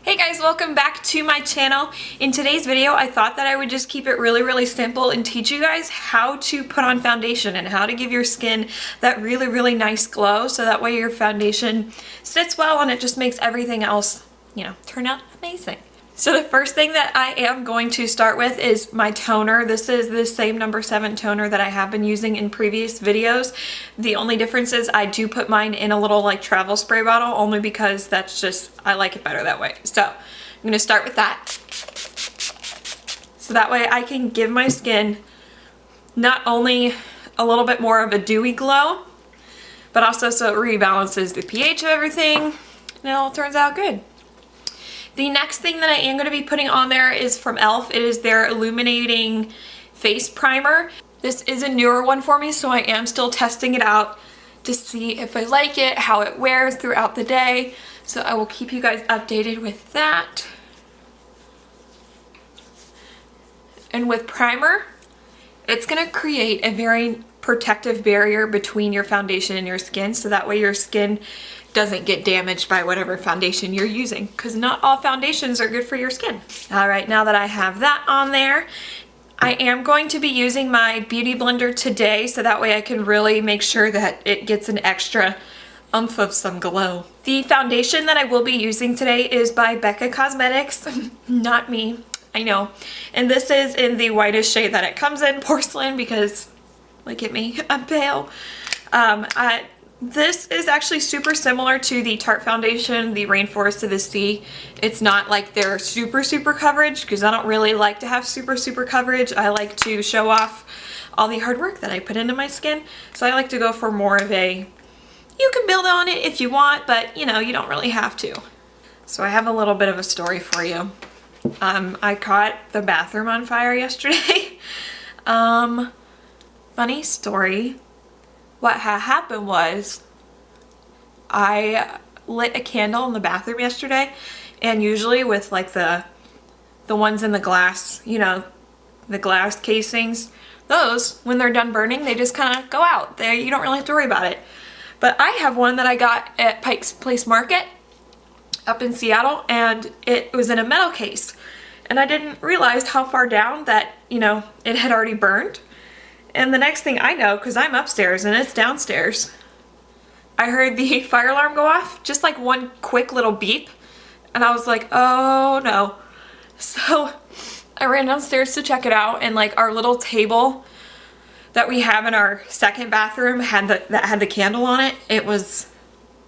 Hey guys, welcome back to my channel. In today's video, I thought that I would just keep it really simple and teach you guys how to put on foundation and how to give your skin that really nice glow so that way your foundation sits well and it just makes everything else, turn out amazing. So the first thing that I am going to start with is my toner. This is the same number 7 toner that I have been using in previous videos. The only difference is I do put mine in a little like travel spray bottle only because that's just, I like it better that way. So I'm going to start with that. So that way I can give my skin not only a little bit more of a dewy glow, but also so it rebalances the pH of everything and it all turns out good. The next thing that I am going to be putting on there is from e.l.f. It is their Illuminating Face Primer. This is a newer one for me, so I am still testing it out to see if I like it, how it wears throughout the day. So I will keep you guys updated with that. And with primer, it's going to create a very protective barrier between your foundation and your skin, so that way your skin doesn't get damaged by whatever foundation you're using, because not all foundations are good for your skin. Alright, now that I have that on there, I am going to be using my beauty blender today so that way I can really make sure that it gets an extra oomph of some glow. The foundation that I will be using today is by Becca Cosmetics, not me, I know. And this is in the whitest shade that it comes in, Porcelain, because look at me, I'm pale. This is actually super similar to the Tarte foundation, the Rainforest of the Sea. It's not like their super coverage, because I don't really like to have super coverage. I like to show off all the hard work that I put into my skin. So I like to go for more of a, you can build on it if you want, but you don't really have to. So I have a little bit of a story for you. I caught the bathroom on fire yesterday. Funny story. What happened was I lit a candle in the bathroom yesterday, and usually with like the ones in the glass, the glass casings, those, when they're done burning, they just kind of go out. You don't really have to worry about it. But I have one that I got at Pike's Place Market up in Seattle, and it was in a metal case. And I didn't realize how far down that, it had already burned. And the next thing I know, because I'm upstairs and it's downstairs, I heard the fire alarm go off, just like one quick little beep, and I was like, oh no. So I ran downstairs to check it out, and like our little table that we have in our second bathroom that had the candle on it,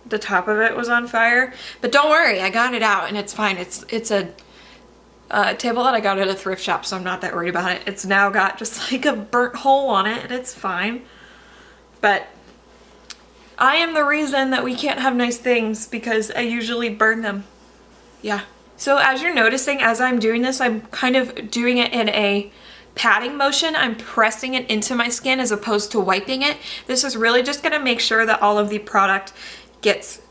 the top of it was on fire. But don't worry, I got it out and it's fine. It's a table that I got at a thrift shop, so I'm not that worried about it. It's now got just like a burnt hole on it and it's fine. But I am the reason that we can't have nice things because I usually burn them. Yeah. So as you're noticing, as I'm doing this, I'm kind of doing it in a patting motion. I'm pressing it into my skin as opposed to wiping it. This is really just going to make sure that all of the product gets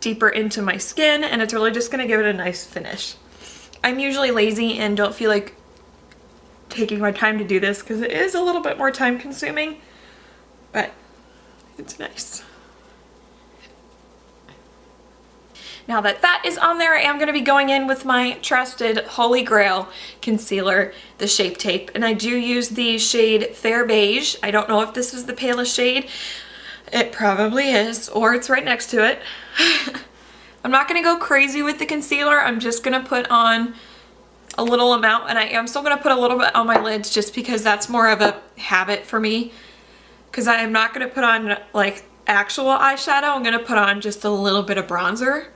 deeper into my skin, and it's really just going to give it a nice finish. I'm usually lazy and don't feel like taking my time to do this because it is a little bit more time consuming, but it's nice. Now that that is on there, I am going to be going in with my trusted Holy Grail concealer, the Shape Tape, and I do use the shade Fair Beige. I don't know if this is the palest shade. It probably is, or it's right next to it. I'm not going to go crazy with the concealer. I'm just going to put on a little amount, and I am still going to put a little bit on my lids just because that's more of a habit for me. Because I am not going to put on like actual eyeshadow. I'm going to put on just a little bit of bronzer.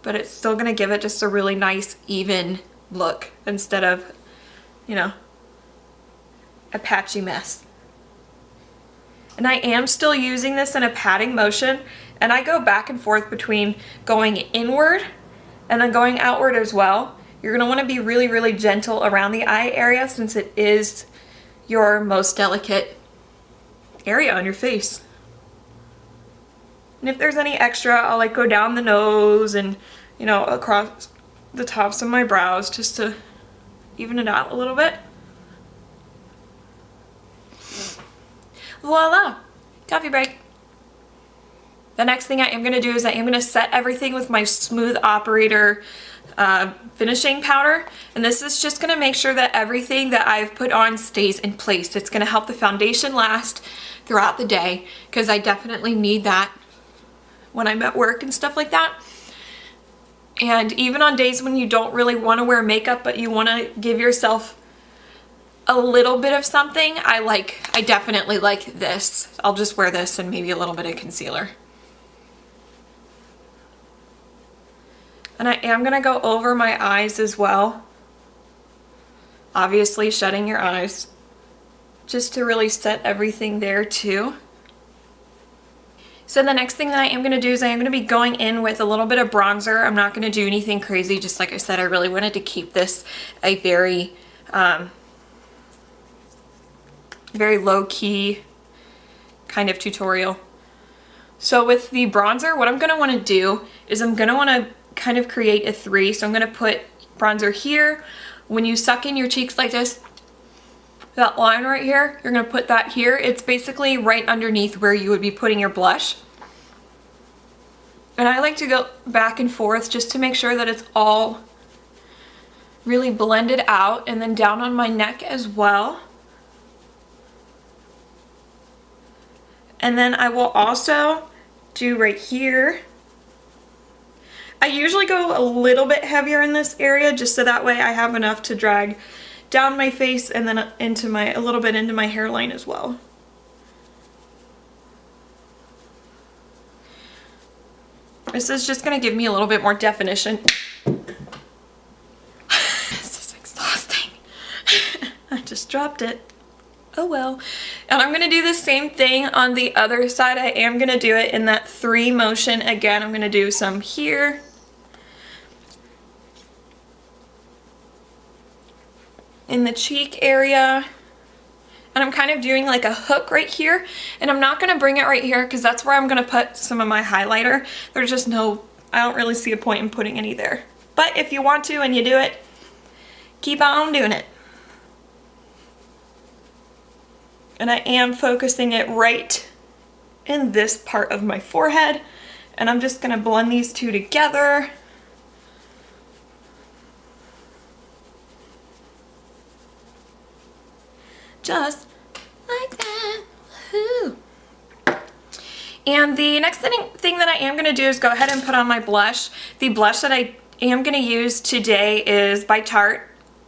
But it's still going to give it just a really nice even look instead of, a patchy mess. And I am still using this in a patting motion, and I go back and forth between going inward and then going outward as well. You're going to want to be really gentle around the eye area since it is your most delicate area on your face. And if there's any extra, I'll like go down the nose and, across the tops of my brows just to even it out a little bit. Voila! Coffee break. The next thing I am going to do is I am going to set everything with my Smooth Operator finishing powder, and this is just going to make sure that everything that I've put on stays in place. It's going to help the foundation last throughout the day, because I definitely need that when I'm at work and stuff like that. And even on days when you don't really want to wear makeup but you want to give yourself a little bit of something, I definitely like this. I'll just wear this and maybe a little bit of concealer. And I am going to go over my eyes as well. Obviously shutting your eyes, just to really set everything there too. So the next thing that I am going to do is I am going to be going in with a little bit of bronzer. I'm not going to do anything crazy. Just like I said, I really wanted to keep this a very, very low-key kind of tutorial. So with the bronzer, what I'm going to want to do is I'm going to want to kind of create a 3. So I'm going to put bronzer here. When you suck in your cheeks like this, that line right here, you're going to put that here. It's basically right underneath where you would be putting your blush. And I like to go back and forth just to make sure that it's all really blended out, and then down on my neck as well. And then I will also do right here. I usually go a little bit heavier in this area just so that way I have enough to drag down my face and then into a little bit into my hairline as well. This is just going to give me a little bit more definition. This is exhausting. I just dropped it. Oh well. And I'm going to do the same thing on the other side. I am going to do it in that 3 motion again. I'm going to do some here. In the cheek area. And I'm kind of doing like a hook right here. And I'm not going to bring it right here because that's where I'm going to put some of my highlighter. There's just I don't really see a point in putting any there. But if you want to and you do it, keep on doing it. And I am focusing it right in this part of my forehead. And I'm just going to blend these two together. Just like that. Woohoo. And the next thing that I am going to do is go ahead and put on my blush. The blush that I am going to use today is by Tarte.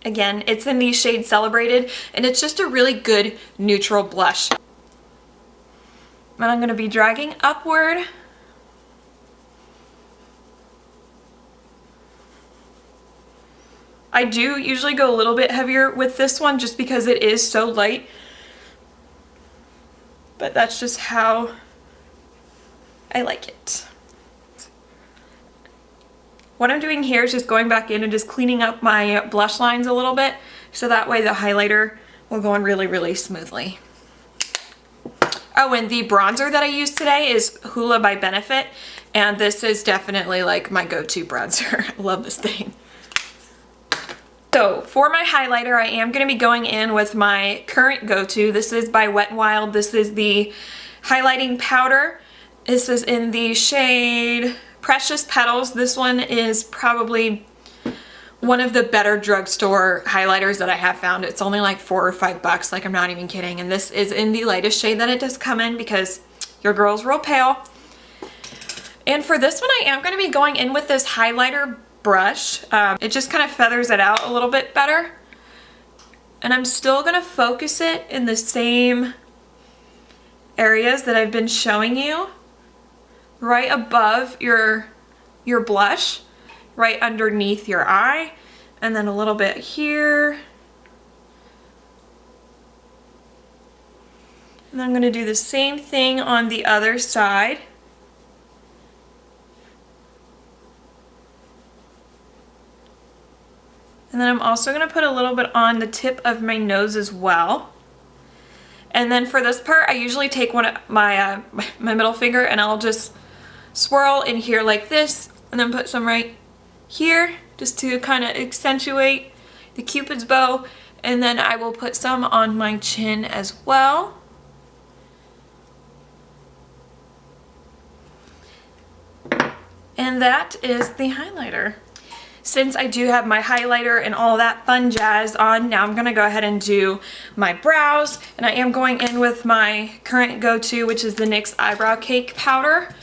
Again, it's in the shade Celebrated, and it's just a really good neutral blush. And I'm going to be dragging upward. I do usually go a little bit heavier with this one just because it is so light. But that's just how I like it. What I'm doing here is just going back in and just cleaning up my blush lines a little bit, so that way the highlighter will go on really, really smoothly. Oh, and the bronzer that I used today is Hoola by Benefit, and this is definitely like my go-to bronzer. I love this thing. So for my highlighter, I am going to be going in with my current go-to. This is by Wet n Wild. This is the highlighting powder. This is in the shade Precious Petals. This one is probably one of the better drugstore highlighters that I have found. It's only like $4 or $5, like I'm not even kidding. And this is in the lightest shade that it does come in because your girl's real pale. And for this one, I am going to be going in with this highlighter brush. It just kind of feathers it out a little bit better. And I'm still going to focus it in the same areas that I've been showing you. Right above your blush, right underneath your eye, and then a little bit here. And then I'm going to do the same thing on the other side. And then I'm also going to put a little bit on the tip of my nose as well. And then for this part, I usually take one of my middle finger and I'll just swirl in here like this, and then put some right here just to kind of accentuate the Cupid's bow, and then I will put some on my chin as well. And that is the highlighter. Since I do have my highlighter and all that fun jazz on, now I'm gonna go ahead and do my brows. And I am going in with my current go-to, which is the NYX Eyebrow Cake Powder.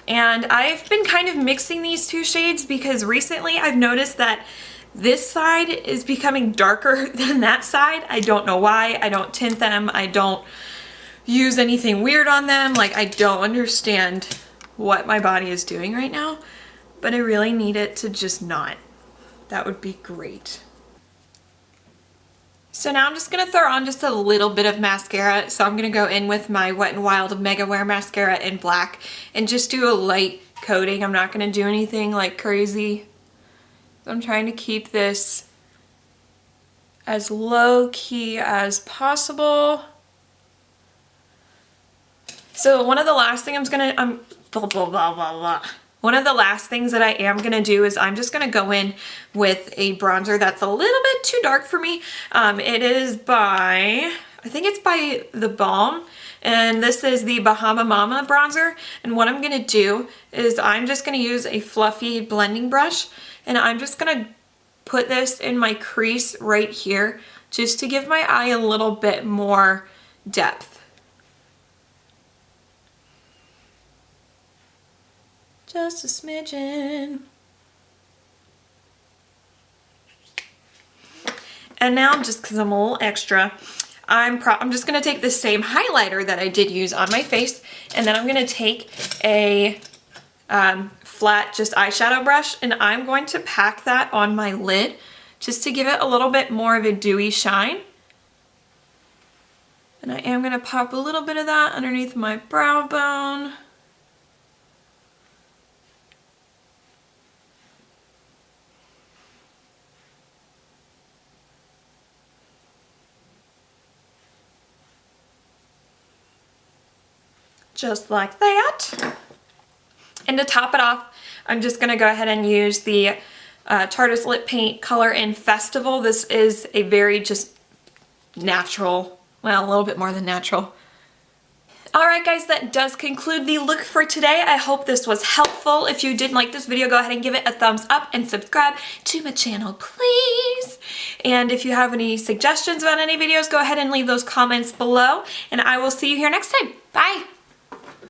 And I've been kind of mixing these two shades because recently I've noticed that this side is becoming darker than that side. I don't know why. I don't tint them. I don't use anything weird on them. Like, I don't understand what my body is doing right now, but I really need it to just not. That would be great. So now I'm just gonna throw on just a little bit of mascara. So I'm gonna go in with my Wet n Wild Mega Wear Mascara in black and just do a light coating. I'm not gonna do anything like crazy. So I'm trying to keep this as low key as possible. So one of the last things One of the last things that I am gonna do is I'm just gonna go in with a bronzer that's a little bit too dark for me. It is by, I think it's by The Balm, and this is the Bahama Mama bronzer. And what I'm gonna do is I'm just gonna use a fluffy blending brush, and I'm just gonna put this in my crease right here just to give my eye a little bit more depth. Just a smidgen. And now, just because I'm a little extra, I'm just gonna take the same highlighter that I did use on my face, and then I'm gonna take a flat just eyeshadow brush, and I'm going to pack that on my lid just to give it a little bit more of a dewy shine. And I am gonna pop a little bit of that underneath my brow bone. Just like that. And to top it off, I'm just gonna go ahead and use the Tarte Lip Paint Color in Festival. This is a very just natural, well, a little bit more than natural. Alright guys, that does conclude the look for today. I hope this was helpful. If you did like this video, go ahead and give it a thumbs up and subscribe to my channel, please. And if you have any suggestions about any videos, go ahead and leave those comments below. And I will see you here next time. Bye!